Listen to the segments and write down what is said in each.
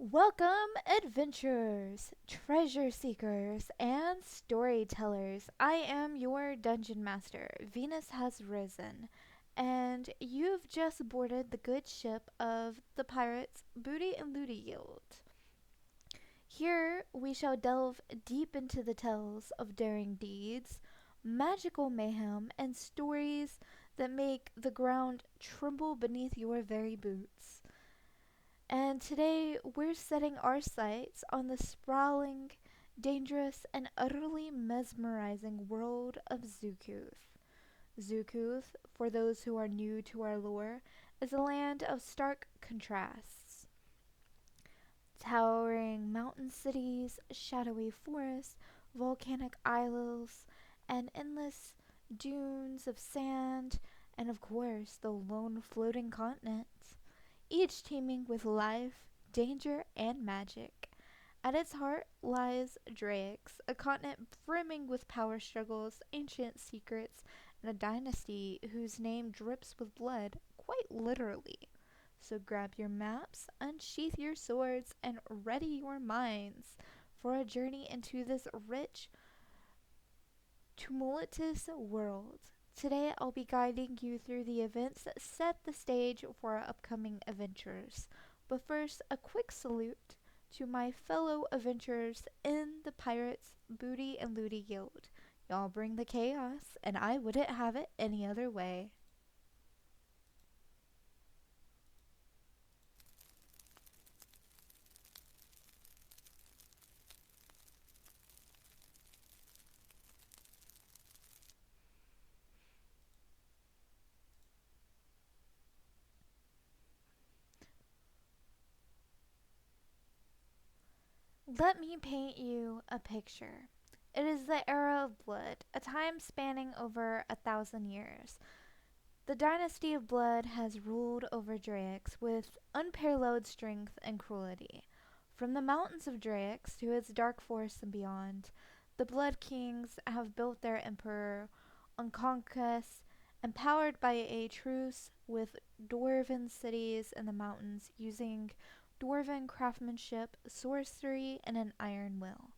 Welcome, adventurers, treasure seekers, and storytellers. I am your dungeon master. Venus has risen, and you've just boarded the good ship of the pirates Booty and Looty Guild. Here we shall delve deep into the tales of daring deeds, magical mayhem, and stories that make the ground tremble beneath your very boots. And today we're setting our sights on the sprawling, dangerous, and utterly mesmerizing world of Xukuth. Xukuth, for those who are new to our lore, is a land of stark contrasts. Towering mountain cities, shadowy forests, volcanic isles, and endless dunes of sand, and of course the lone floating continent, each teeming with life, danger, and magic. At its heart lies Draix, a continent brimming with power struggles, ancient secrets, and a dynasty whose name drips with blood, quite literally. So grab your maps, unsheath your swords, and ready your minds for a journey into this rich, tumultuous world. Today I'll be guiding you through the events that set the stage for our upcoming adventures. But first, a quick salute to my fellow adventurers in the Pirates Booty and Looty Guild. Y'all bring the chaos, and I wouldn't have it any other way. Let me paint you a picture. It is the era of blood, a time spanning over 1,000 years. The dynasty of Blood has ruled over Draix with unparalleled strength and cruelty. From the mountains of Draix to its dark forests and beyond, the Blood Kings have built their emperor on conquest, empowered by a truce with dwarven cities in the mountains using dwarven craftsmanship, sorcery, and an iron will.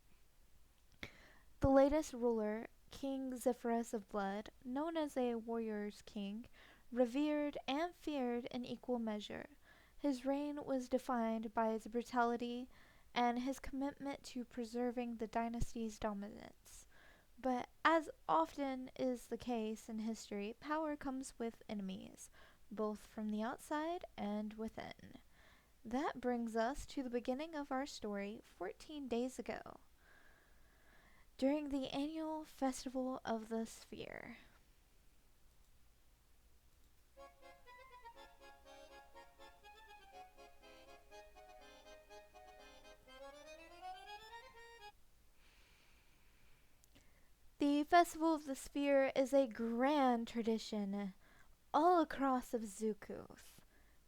The latest ruler, King Zephyrus of Blood, known as a warrior's king, revered and feared in equal measure. His reign was defined by his brutality and his commitment to preserving the dynasty's dominance. But as often is the case in history, power comes with enemies, both from the outside and within. That brings us to the beginning of our story 14 days ago, during the annual Festival of the Sphere. The Festival of the Sphere is a grand tradition all across of Xukuth.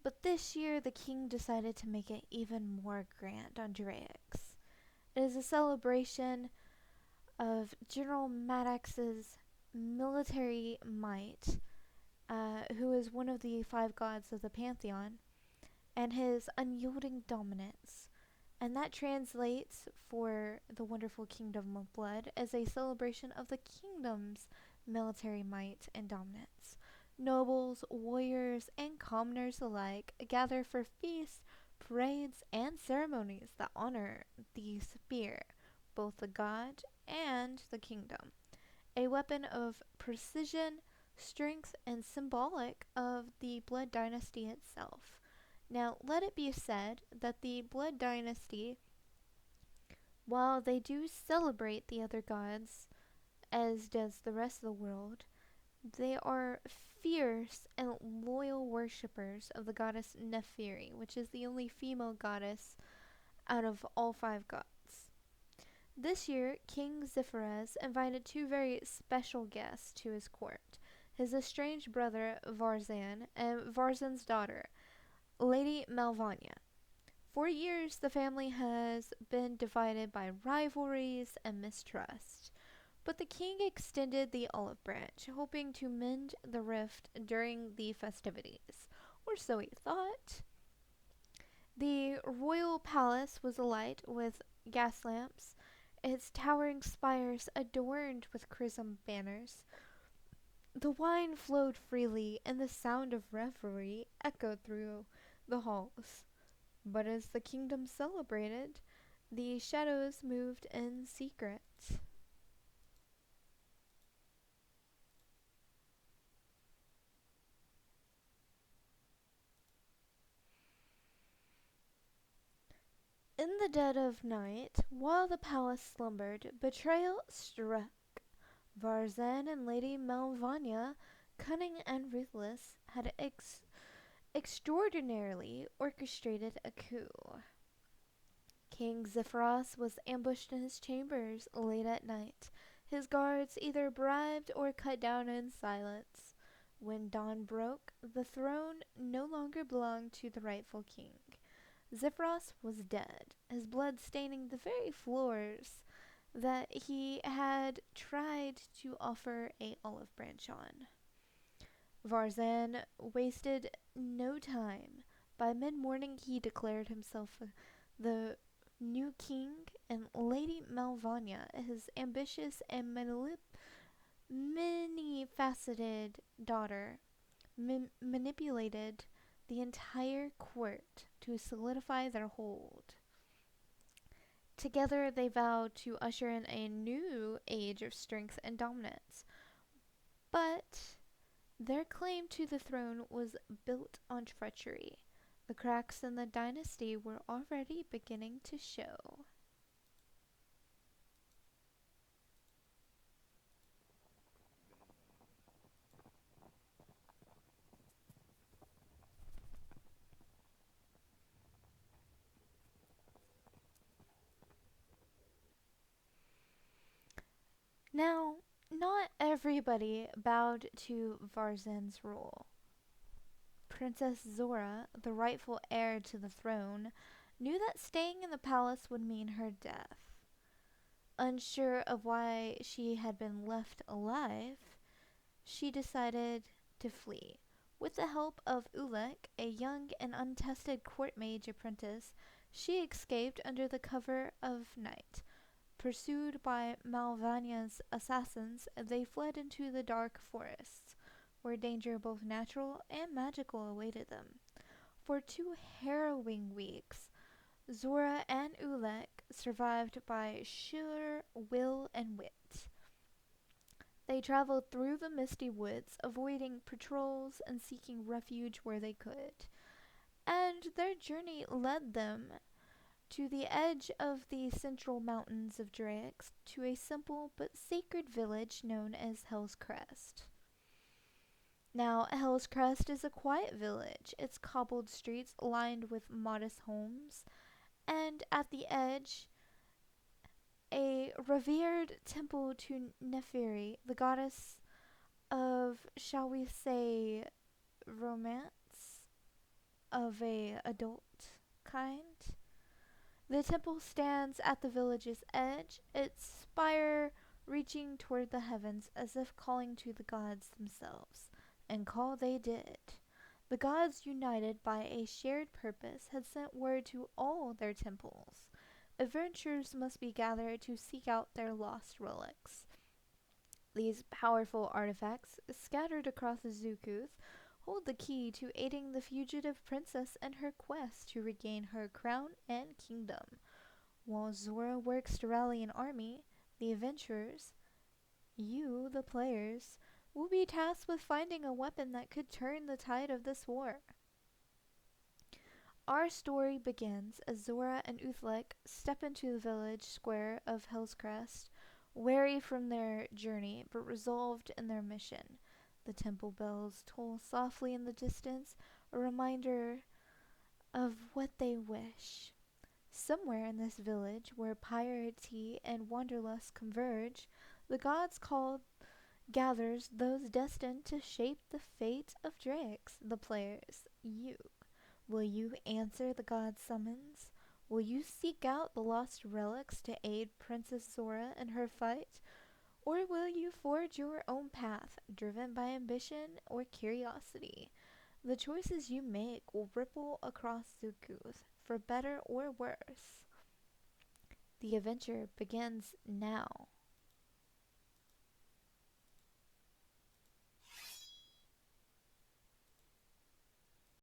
But this year the king decided to make it even more grand on Drax. It is a celebration of General Maddox's military might, who is one of the five gods of the Pantheon, and his unyielding dominance. And that translates for the wonderful kingdom of blood as a celebration of the kingdom's military might and dominance. Nobles, warriors, and commoners alike gather for feasts, parades, and ceremonies that honor the spear, both the god and the kingdom, a weapon of precision, strength, and symbolic of the Blood Dynasty itself. Now, let it be said that the Blood Dynasty, while they do celebrate the other gods, as does the rest of the world, they are fierce and loyal worshippers of the goddess Nephiri, which is the only female goddess out of all five gods. This year, King Zephyrus invited two very special guests to his court: his estranged brother Varzan and Varzan's daughter, Lady Malvania. For years, the family has been divided by rivalries and mistrust. But the king extended the olive branch, hoping to mend the rift during the festivities. Or so he thought. The royal palace was alight with gas lamps, its towering spires adorned with chrism banners. The wine flowed freely, and the sound of revelry echoed through the halls. But as the kingdom celebrated, the shadows moved in secret. In the dead of night, while the palace slumbered, betrayal struck. Varzan and Lady Malvania, cunning and ruthless, had extraordinarily orchestrated a coup. King Zephyros was ambushed in his chambers late at night, his guards either bribed or cut down in silence. When dawn broke, the throne no longer belonged to the rightful king. Zephyros was dead, his blood staining the very floors that he had tried to offer a olive branch on. Varzan wasted no time. By mid-morning he declared himself the new king, and Lady Malvania, his ambitious and many-faceted daughter, manipulated the entire court to solidify their hold. Together they vowed to usher in a new age of strength and dominance. But their claim to the throne was built on treachery. The cracks in the dynasty were already beginning to show. Now, not everybody bowed to Varzan's rule. Princess Zora, the rightful heir to the throne, knew that staying in the palace would mean her death. Unsure of why she had been left alive, she decided to flee. With the help of Ulek, a young and untested court mage apprentice, she escaped under the cover of night. Pursued by Malvania's assassins, they fled into the dark forests, where danger both natural and magical awaited them. For 2 harrowing weeks, Zora and Ulek survived by sheer will and wit. They traveled through the misty woods, avoiding patrols and seeking refuge where they could. And their journey led them to the edge of the central mountains of Drax, to a simple but sacred village known as Hell's Crest. Now, Hell's Crest is a quiet village, its cobbled streets lined with modest homes, and at the edge, a revered temple to Nephiri, the goddess of, shall we say, romance of a adult kind. The temple stands at the village's edge, its spire reaching toward the heavens as if calling to the gods themselves. And call they did. The gods, united by a shared purpose, had sent word to all their temples. Adventurers must be gathered to seek out their lost relics. These powerful artifacts, scattered across Xukuth, hold the key to aiding the fugitive princess in her quest to regain her crown and kingdom. While Zora works to rally an army, the adventurers, you, the players, will be tasked with finding a weapon that could turn the tide of this war. Our story begins as Zora and Uthlek step into the village square of Hellscrest, weary from their journey but resolved in their mission. The temple bells toll softly in the distance, a reminder of what they wish. Somewhere in this village, where piety and wanderlust converge, the gods call gathers those destined to shape the fate of Drax, the players, you. Will you answer the god's summons? Will you seek out the lost relics to aid Princess Zora in her fight? Or will you forge your own path, driven by ambition or curiosity? The choices you make will ripple across Xukuth, for better or worse. The adventure begins now.